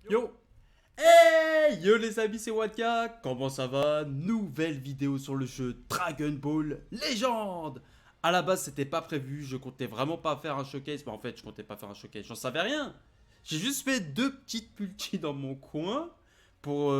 Yo! Hey! Yo les amis, c'est Watka! Comment ça va? Nouvelle vidéo sur le jeu Dragon Ball Legend! À la base, c'était pas prévu, je comptais vraiment pas faire un showcase, mais en fait, je comptais pas faire un showcase, j'en savais rien! J'ai juste fait deux petites multis dans mon coin pour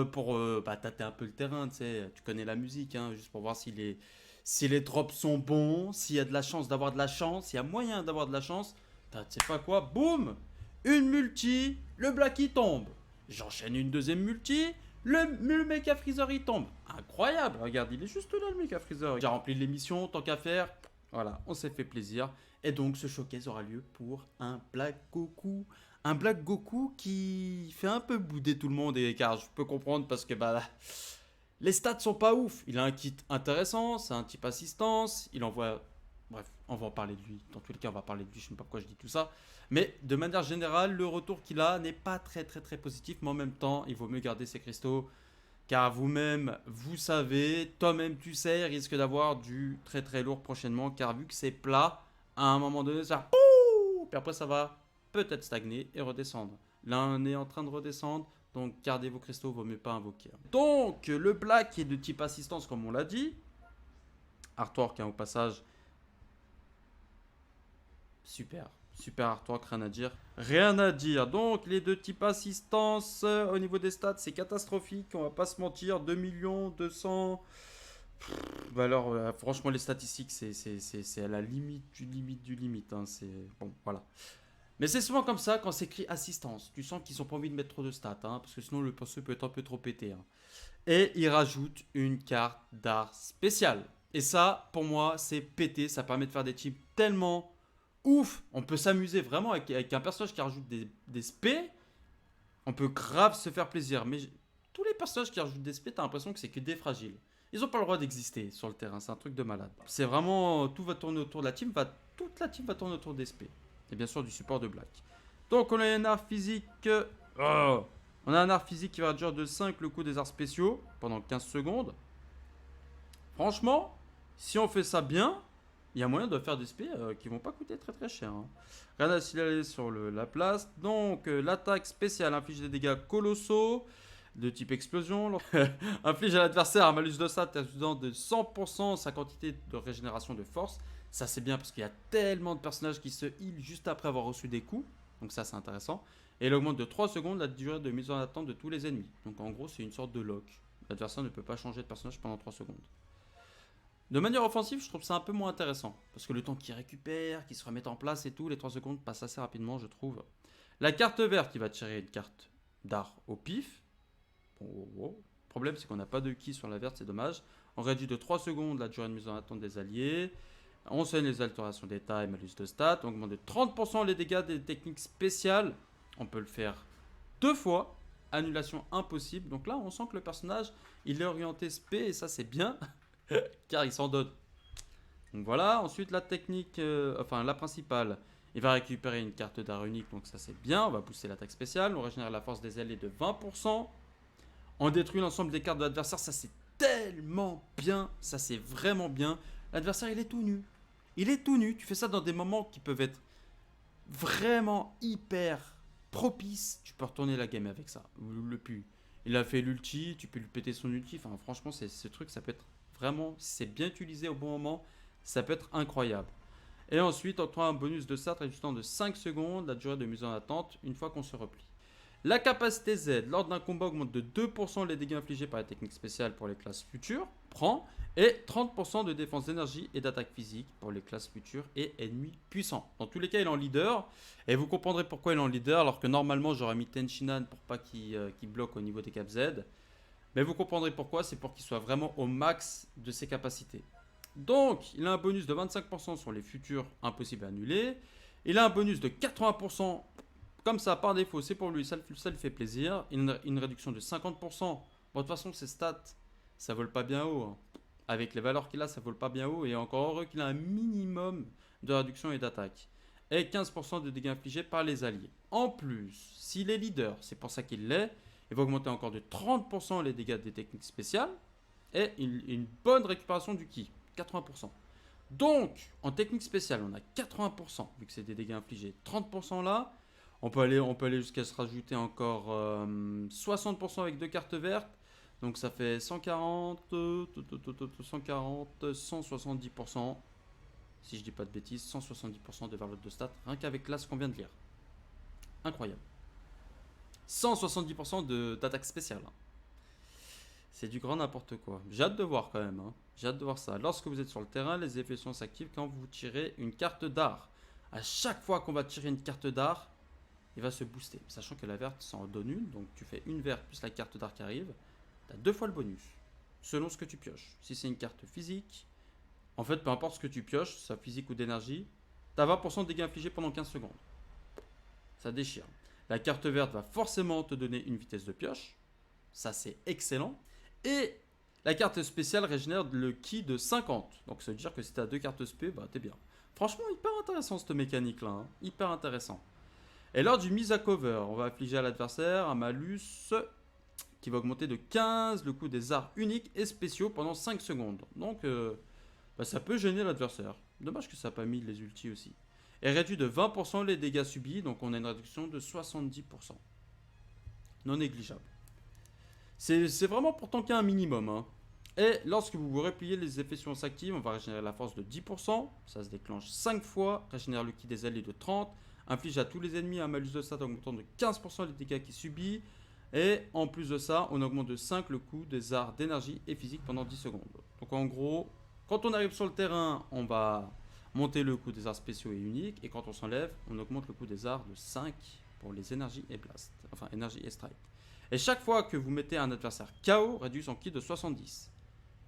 tâter un peu le terrain, tu sais, tu connais la musique, hein, juste pour voir si les drops sont bons, s'il y a de la chance d'avoir de la chance, s'il y a moyen d'avoir de la chance. Tu sais pas quoi, boum! Une multi, le Black tombe. J'enchaîne une deuxième multi, le Mecha Freezer il tombe. Incroyable, regarde, il est juste là le Mecha Freezer. J'ai rempli l'émission, tant qu'à faire. Voilà, on s'est fait plaisir. Et donc ce showcase aura lieu pour un Black Goku. Un Black Goku qui fait un peu bouder tout le monde, et car je peux comprendre parce que les stats sont pas ouf. Il a un kit intéressant, c'est un type assistance, il envoie. Bref, on va en parler de lui. Dans tous les cas, on va parler de lui, je sais même pas pourquoi je dis tout ça. Mais de manière générale, le retour qu'il a n'est pas très très très positif, mais en même temps, il vaut mieux garder ses cristaux. Car vous-même, vous savez, toi-même tu sais, il risque d'avoir du très très lourd prochainement, car vu que c'est plat, à un moment donné, ça pouh, puis après ça va peut-être stagner et redescendre. Là, on est en train de redescendre, donc gardez vos cristaux, vaut mieux pas invoquer. Donc, le black est de type assistance, comme on l'a dit. Artwork, hein, au passage, super. Super artwork, rien à dire. Rien à dire. Donc, les deux types assistance, au niveau des stats, c'est catastrophique. On va pas se mentir. 2 millions 200. Bah alors, franchement, les statistiques, c'est à la limite du limite du limite, hein. C'est bon, voilà. Mais c'est souvent comme ça quand c'est écrit assistance. Tu sens qu'ils ont pas envie de mettre trop de stats, hein, parce que sinon le perso peut être un peu trop pété, hein. Et ils rajoutent une carte d'art spéciale. Et ça, pour moi, c'est pété. Ça permet de faire des teams tellement ouf. On peut s'amuser vraiment avec un personnage qui rajoute des spé. On peut grave se faire plaisir. Mais tous les personnages qui rajoutent des spé, t'as l'impression que c'est que des fragiles. Ils ont pas le droit d'exister sur le terrain. C'est un truc de malade. C'est vraiment. Tout va tourner autour de la team. Toute la team va tourner autour des spé. Et bien sûr du support de Black. Donc on a un art physique. On a un art physique qui va réduire de 5 le coût des arts spéciaux pendant 15 secondes. Franchement, si on fait ça bien, il y a moyen de faire des spés qui vont pas coûter très très cher, hein. Rien à signaler sur la place. Donc, l'attaque spéciale inflige des dégâts colossaux de type explosion. Inflige à l'adversaire un malus de stat réduisant de 100% sa quantité de régénération de force. Ça, c'est bien parce qu'il y a tellement de personnages qui se heal juste après avoir reçu des coups. Donc, ça, c'est intéressant. Et il augmente de 3 secondes la durée de mise en attente de tous les ennemis. Donc, en gros, c'est une sorte de lock. L'adversaire ne peut pas changer de personnage pendant 3 secondes. De manière offensive, je trouve ça un peu moins intéressant. Parce que le temps qu'il récupère, qu'il se remette en place et tout, les 3 secondes passent assez rapidement, je trouve. La carte verte, il va tirer une carte d'art au pif. Bon, wow, wow. Le problème, c'est qu'on n'a pas de ki sur la verte, c'est dommage. On réduit de 3 secondes la durée de mise en attente des alliés. On soigne les altérations d'état et malus de stats. On augmente de 30% les dégâts des techniques spéciales. On peut le faire 2 fois. Annulation impossible. Donc là, on sent que le personnage, il est orienté spé et ça, c'est bien. Car il s'en donne. Donc voilà, ensuite la technique, enfin la principale, il va récupérer une carte d'art unique, donc ça c'est bien, on va booster l'attaque spéciale, on régénère la force des alliés de 20%, on détruit l'ensemble des cartes de l'adversaire, ça c'est tellement bien, ça c'est vraiment bien. L'adversaire il est tout nu, il est tout nu, tu fais ça dans des moments qui peuvent être vraiment hyper propices, tu peux retourner la game avec ça, le plus. Il a fait l'ulti, tu peux lui péter son ulti, enfin franchement ce truc ça peut être vraiment, si c'est bien utilisé au bon moment, ça peut être incroyable. Et ensuite, on trouve un bonus de stat réduisant de 5 secondes la durée de mise en attente une fois qu'on se replie. La capacité Z, lors d'un combat, augmente de 2% les dégâts infligés par les techniques spéciales pour les classes futures, prend, et 30% de défense d'énergie et d'attaque physique pour les classes futures et ennemis puissants. Dans tous les cas, il est en leader, et vous comprendrez pourquoi il est en leader, alors que normalement j'aurais mis Tenshinhan pour pas qu'il bloque au niveau des cap Z. Mais vous comprendrez pourquoi, c'est pour qu'il soit vraiment au max de ses capacités. Donc, il a un bonus de 25% sur les futurs impossibles à annuler. Il a un bonus de 80% comme ça par défaut, c'est pour lui, ça lui fait plaisir. Il a une réduction de 50%. Bon, de toute façon, ses stats, ça vole pas bien haut, hein. Avec les valeurs qu'il a, ça vole pas bien haut. Et encore heureux qu'il a un minimum de réduction et d'attaque. Et 15% de dégâts infligés par les alliés. En plus, s'il est leader, c'est pour ça qu'il l'est, il va augmenter encore de 30% les dégâts des techniques spéciales. Et une bonne récupération du ki, 80%. Donc, en technique spéciale, on a 80%, vu que c'est des dégâts infligés. 30% là, On peut aller jusqu'à se rajouter encore 60% avec 2 cartes vertes. Donc ça fait 140, 140, 170%. Si je dis pas de bêtises, 170% de valeur de stats, rien qu'avec là ce qu'on vient de lire. Incroyable. 170% d'attaque spéciale. C'est du grand n'importe quoi. J'ai hâte de voir quand même. J'ai hâte de voir ça. Lorsque vous êtes sur le terrain, les effets s'activent quand vous tirez une carte d'art. À chaque fois qu'on va tirer une carte d'art, il va se booster. Sachant que la verte s'en donne une. Donc tu fais une verte plus la carte d'art qui arrive. Tu as 2 fois le bonus. Selon ce que tu pioches. Si c'est une carte physique, en fait, peu importe ce que tu pioches, soit physique ou d'énergie, tu as 20% de dégâts infligés pendant 15 secondes. Ça déchire. La carte verte va forcément te donner une vitesse de pioche. Ça, c'est excellent. Et la carte spéciale régénère le ki de 50. Donc ça veut dire que si tu as 2 cartes spé, bah t'es bien. Franchement, hyper intéressant cette mécanique-là. Hyper intéressant. Et lors du mise à cover, on va infliger à l'adversaire un malus qui va augmenter de 15 le coût des arts uniques et spéciaux pendant 5 secondes. Donc ça peut gêner l'adversaire. Dommage que ça n'a pas mis les ultis aussi. Et réduit de 20% les dégâts subis, donc on a une réduction de 70%. Non négligeable. C'est vraiment pour tanker un minimum. Et lorsque vous vous repliez, les effets s'activent, on va régénérer la force de 10%. Ça se déclenche 5 fois. Régénère le ki des alliés de 30. Inflige à tous les ennemis un malus de stats augmentant de 15% les dégâts qu'il subit. Et en plus de ça, on augmente de 5 le coût des arts d'énergie et physique pendant 10 secondes. Donc en gros, quand on arrive sur le terrain, on va monter le coût des arts spéciaux et uniques. Et quand on s'enlève, on augmente le coût des arts de 5 pour les énergies et blast. Enfin, énergie et strike. Et chaque fois que vous mettez un adversaire KO, réduit son ki de 70.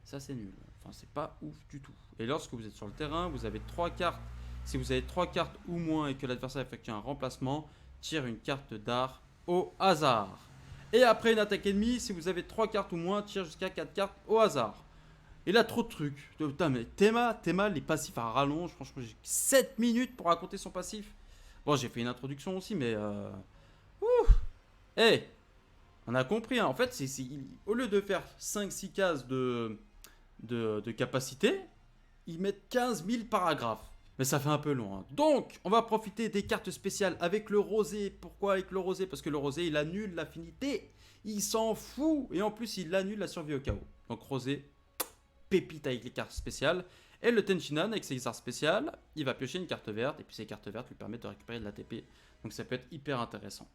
Ça, c'est nul. Enfin, c'est pas ouf du tout. Et lorsque vous êtes sur le terrain, vous avez 3 cartes. Si vous avez 3 cartes ou moins et que l'adversaire effectue un remplacement, tire une carte d'art au hasard. Et après une attaque ennemie, si vous avez 3 cartes ou moins, tire jusqu'à 4 cartes au hasard. Il a trop de trucs. Putain, mais Théma, les passifs à rallonge. Franchement, j'ai 7 minutes pour raconter son passif. Bon, j'ai fait une introduction aussi, mais... Ouh. Hey, on a compris. En fait, au lieu de faire 5-6 cases de capacité, ils mettent 15 000 paragraphes. Mais ça fait un peu long. Donc, on va profiter des cartes spéciales avec le rosé. Pourquoi avec le rosé? Parce que le rosé, il annule l'affinité. Il s'en fout. Et en plus, il annule la survie au chaos. Donc, rosé, pépite avec les cartes spéciales. Et le Tenshinhan, avec ses arts spéciales, il va piocher une carte verte. Et puis, ces cartes vertes lui permettent de récupérer de l'ATP. Donc, ça peut être hyper intéressant.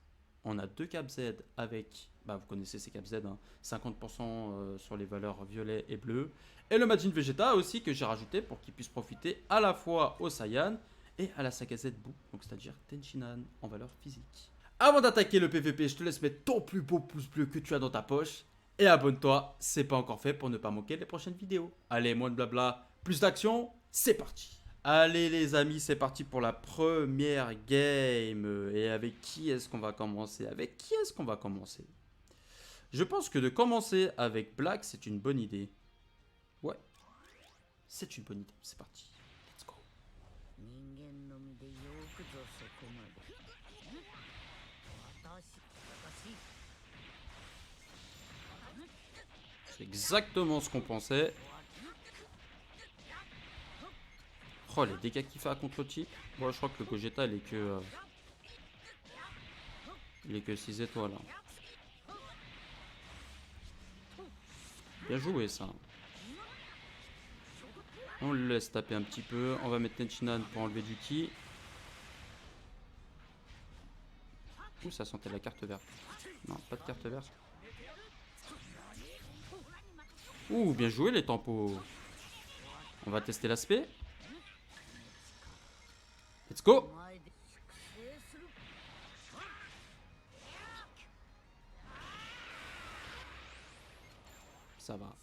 On a 2 cap Z avec, vous connaissez ces cap Z, 50% sur les valeurs violet et bleu. Et le Majin Vegeta aussi que j'ai rajouté pour qu'il puisse profiter à la fois au Saiyan et à la saga Z Buu, donc c'est-à-dire Tenshinhan en valeur physique. Avant d'attaquer le PVP, je te laisse mettre ton plus beau pouce bleu que tu as dans ta poche. Et abonne-toi, c'est pas encore fait pour ne pas manquer les prochaines vidéos. Allez, moins de blabla, plus d'action, c'est parti. Allez les amis, c'est parti pour la première game. Et avec qui est-ce qu'on va commencer? Je pense que de commencer avec Black, c'est une bonne idée. Ouais, c'est une bonne idée. C'est parti. Let's go. C'est exactement ce qu'on pensait. Oh, les dégâts qu'il fait à contre-type. Bon, je crois que le Gogeta, il est que 6 étoiles. Bien joué, ça. On le laisse taper un petit peu. On va mettre Tenshinhan pour enlever du ki. Ouh, ça sentait la carte verte. Non, pas de carte verte. Ouh, bien joué les tempos. On va tester l'aspect. Let's go. Ça va.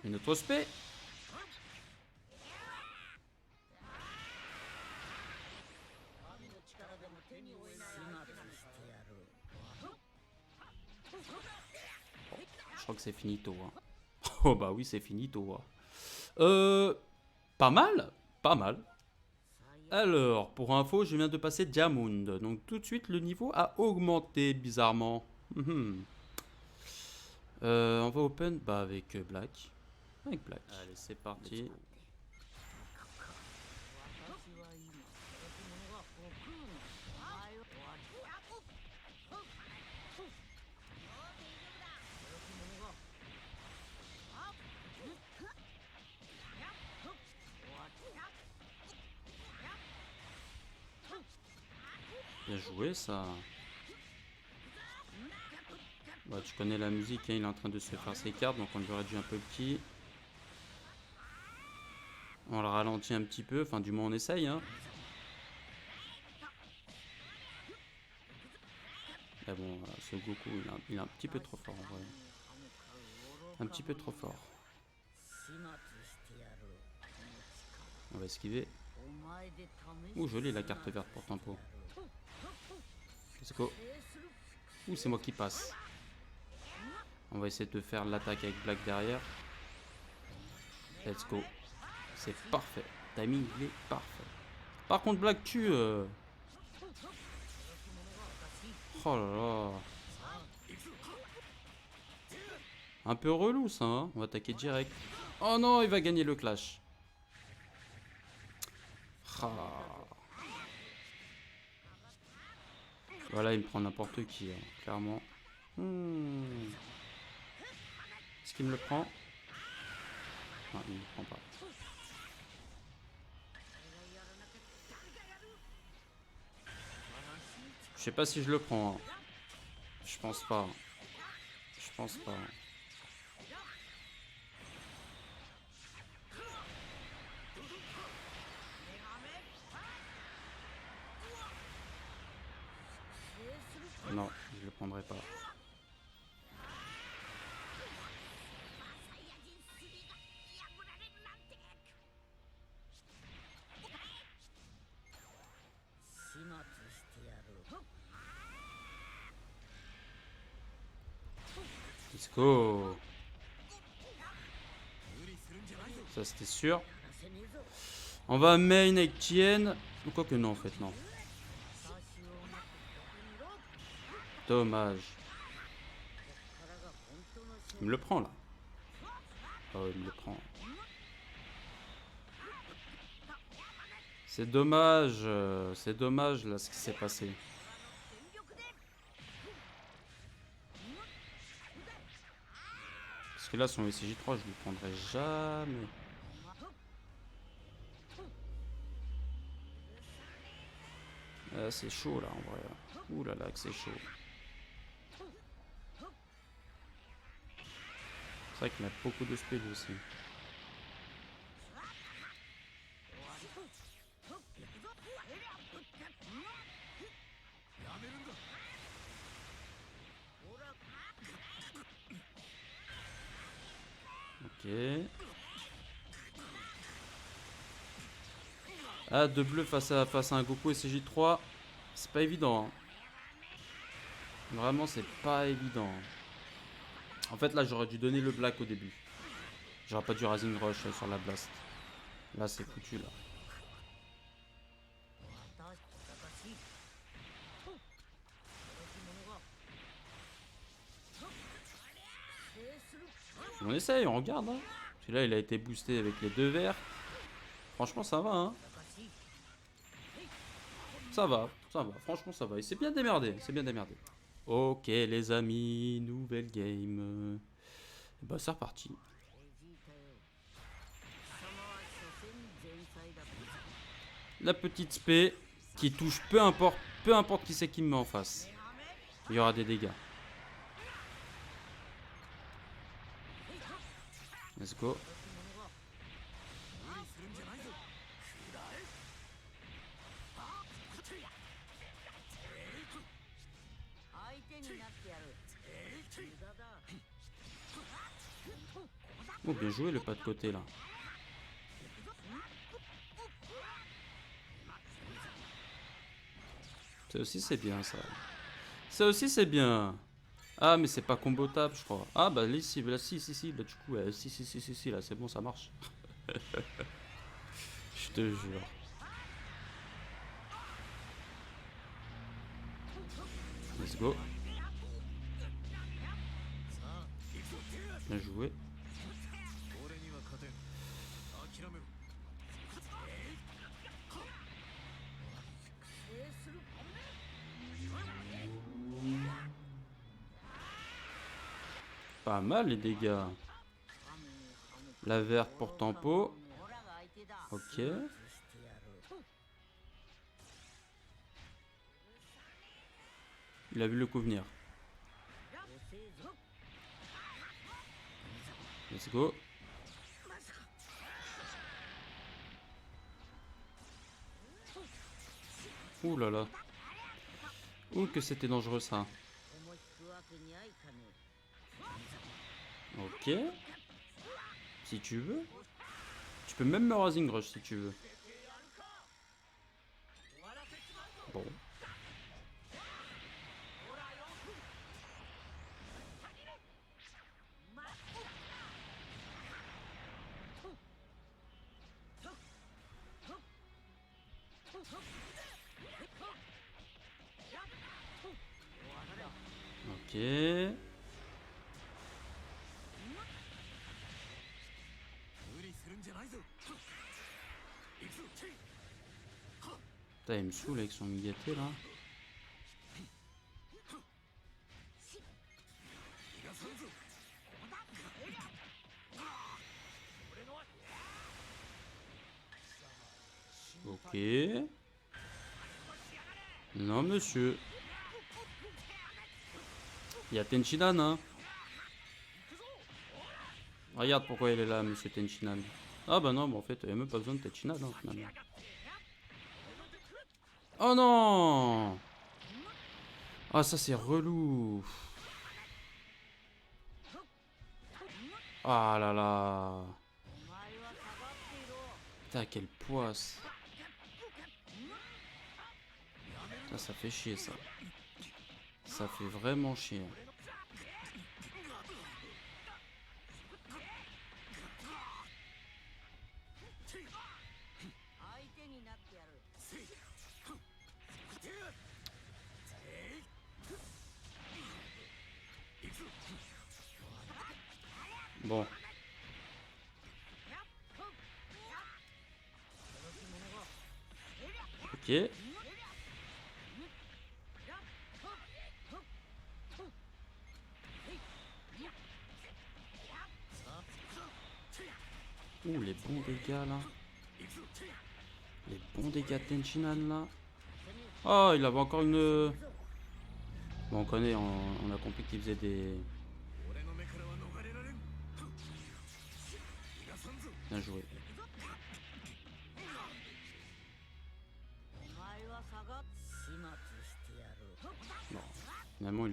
Une autre spé. Je crois que c'est finito. Oh bah oui, c'est finito. Pas mal. Pas mal. Alors, pour info, je viens de passer Diamond. Donc tout de suite, le niveau a augmenté bizarrement. On va open avec Black. Avec Black. Allez, c'est parti. Bien joué ça. Bah, tu connais la musique, hein, il est en train de se faire ses cartes, donc on lui réduit un peu petit. On le ralentit un petit peu, enfin du moins on essaye. Hein. Mais bon, ce Goku, il est un petit peu trop fort en vrai. Un petit peu trop fort. On va esquiver. Ouh, jolie la carte verte pour tempo. Let's go. Ouh, c'est moi qui passe. On va essayer de faire l'attaque avec Black derrière. Let's go. C'est parfait. Timing, il est parfait. Par contre, Black tue. Oh là là. Un peu relou ça, hein. On va attaquer direct. Oh non, il va gagner le clash. Ah. Voilà, il me prend n'importe qui, hein, clairement. Est-ce qu'il me le prend? Non, il ne me prend pas. Je sais pas si je le prends. Hein. Je pense pas. Je pense pas. Non, je le prendrai pas. Let's go. Ça c'était sûr. On va main avec Tien. Ou quoi que non en fait, non. Dommage. Il me le prend là. Oh, il me le prend. C'est dommage là ce qui s'est passé. Parce que là son SCJ3 je lui prendrai jamais. C'est chaud là en vrai. Ouh là là que c'est chaud. C'est vrai qu'il a beaucoup de speed aussi. Ok. Ah, de bleu face à un Goku SCJ3. C'est pas évident. Hein. Vraiment, c'est pas évident. En fait, là, j'aurais dû donner le black au début. J'aurais pas dû Rising Rush sur la blast. Là, c'est foutu, là. On essaye, on regarde. Hein. Celui-là, il a été boosté avec les deux verts. Franchement, ça va. Hein. Ça va. Franchement, ça va. Il s'est bien démerdé. Ok, les amis, nouvelle game. Bah, c'est reparti. La petite spé qui touche peu importe qui c'est qui me met en face. Il y aura des dégâts. Let's go. Oh, bien joué le pas de côté là. Ça aussi c'est bien ça. Ça aussi c'est bien. Ah mais c'est pas combo tap je crois. Ah bah là si, là si, là du coup si là c'est bon ça marche. Je te jure. Let's go. Bien joué. Pas mal les dégâts. La verte pour tempo. Ok. Il a vu le coup venir. Let's go. Ouh là là. Ouh que c'était dangereux ça. Ok. Si tu veux. Tu peux même me Rising Rush si tu veux. Bon. Ok. Putain, il me saoule avec son Migaté là. Ok. Non monsieur. Il y a Tenchinan hein. Regarde pourquoi il est là monsieur Tenchinan. Ah bah non, bah en fait il n'y a même pas besoin de Tenchinan hein, finalement. Oh non. Ah ça c'est relou. Ah là là. Putain quelle poisse. Putain, ça fait chier ça. Ça fait vraiment chier. Bon. Ok. Ouh, les bons dégâts là. Les bons dégâts de Tenchinan là. Oh, il avait encore une... Bon, on connaît, on a compris qu'il faisait des... Bien joué. Bon, finalement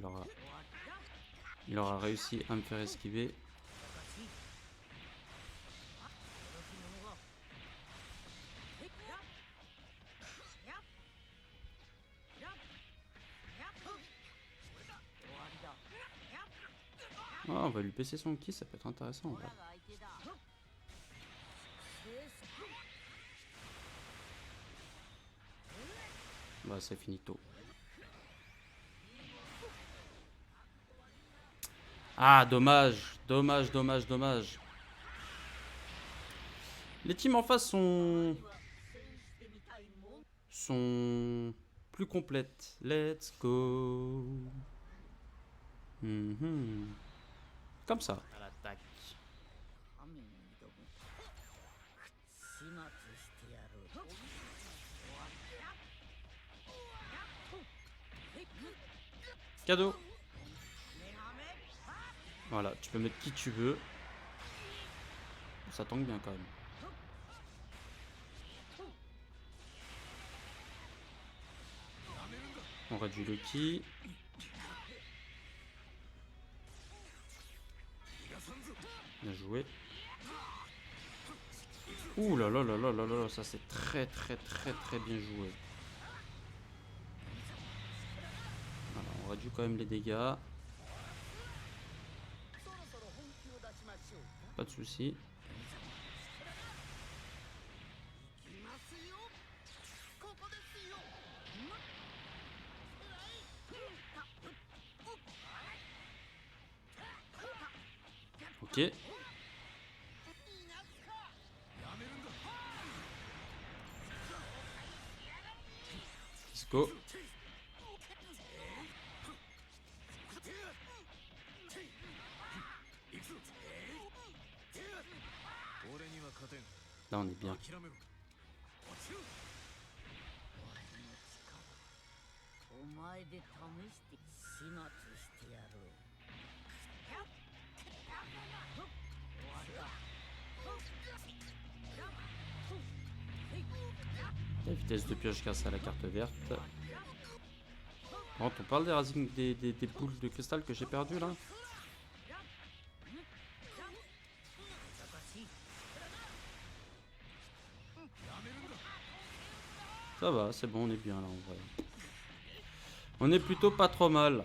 il aura réussi à me faire esquiver. Oh, on va lui PC son ki, ça peut être intéressant. Ouais. Bah c'est finito. Ah dommage, dommage, dommage, dommage. Les teams en face sont plus complètes. Let's go. Comme ça. À l'attaque. Cadeau. Voilà, tu peux mettre qui tu veux. Ça tank bien quand même. On réduit le ki. Bien joué. Ouh là là là là là là, ça c'est très très très très bien joué. Voilà, on réduit quand même les dégâts. Pas de soucis. Ok. Let's go. Là on est bien. La vitesse de pioche grâce à la carte verte. Bon, on parle des Rising des boules de cristal que j'ai perdu là. Ça va, c'est bon, on est bien là en vrai. On est plutôt pas trop mal.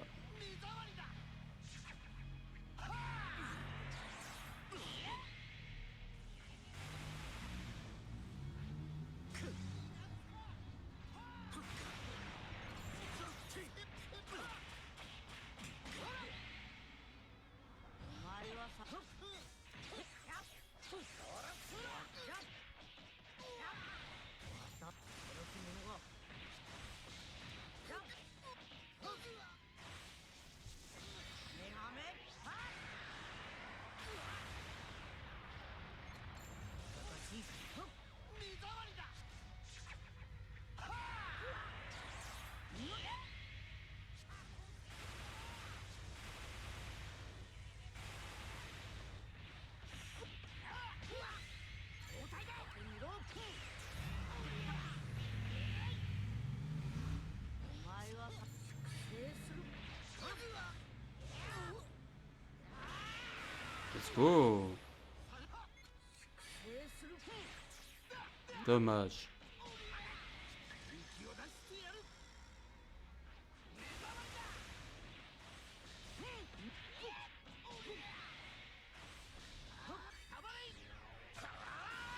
Let's go. Dommage.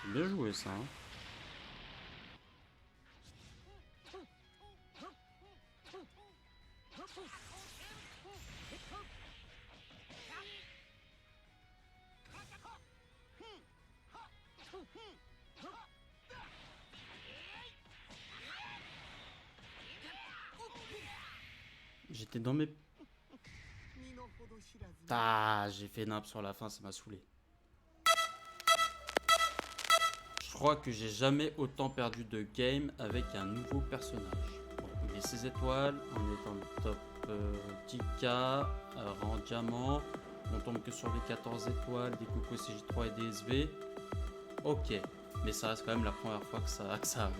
Bien joué ça. Hein. J'étais dans mes... Ah, j'ai fait nappe sur la fin, ça m'a saoulé. Je crois que j'ai jamais autant perdu de game avec un nouveau personnage. Bon, il est 16 étoiles, on est dans le top 10k, rang diamant. On tombe que sur les 14 étoiles, des Coco CJ3 et des SV. Ok, mais ça reste quand même la première fois que ça arrive.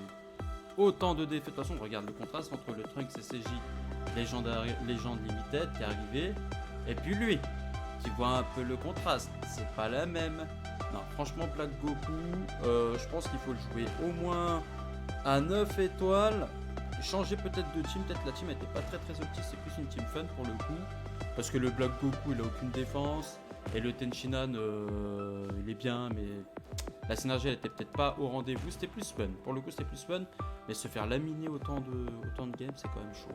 Autant de défaites. De toute façon, regarde le contraste entre le Trunks CCJ Légende Limited qui est arrivé, et puis lui, qui voit un peu le contraste. C'est pas la même. Non, franchement, Black Goku, je pense qu'il faut le jouer au moins à 9 étoiles. Changer peut-être de team. Peut-être la team n'était pas très optique, c'est plus une team fun pour le coup. Parce que le Black Goku, il a aucune défense. Et le Tenshinhan, il est bien, mais la synergie, elle était peut-être pas au rendez-vous. C'était plus fun. Pour le coup, c'était plus fun. Mais se faire laminer autant de games, c'est quand même chaud.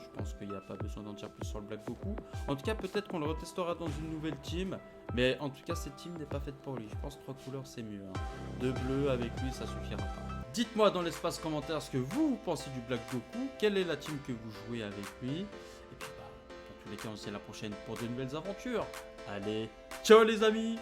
Je pense qu'il n'y a pas besoin d'en dire plus sur le Black Goku. En tout cas, peut-être qu'on le retestera dans une nouvelle team. Mais en tout cas, cette team n'est pas faite pour lui. Je pense que 3 couleurs, c'est mieux. Hein. De bleu avec lui, ça suffira pas. Dites-moi dans l'espace commentaire ce que vous pensez du Black Goku. Quelle est la team que vous jouez avec lui. Et puis, dans tous les cas, on se dit à la prochaine pour de nouvelles aventures. Allez, ciao les amis!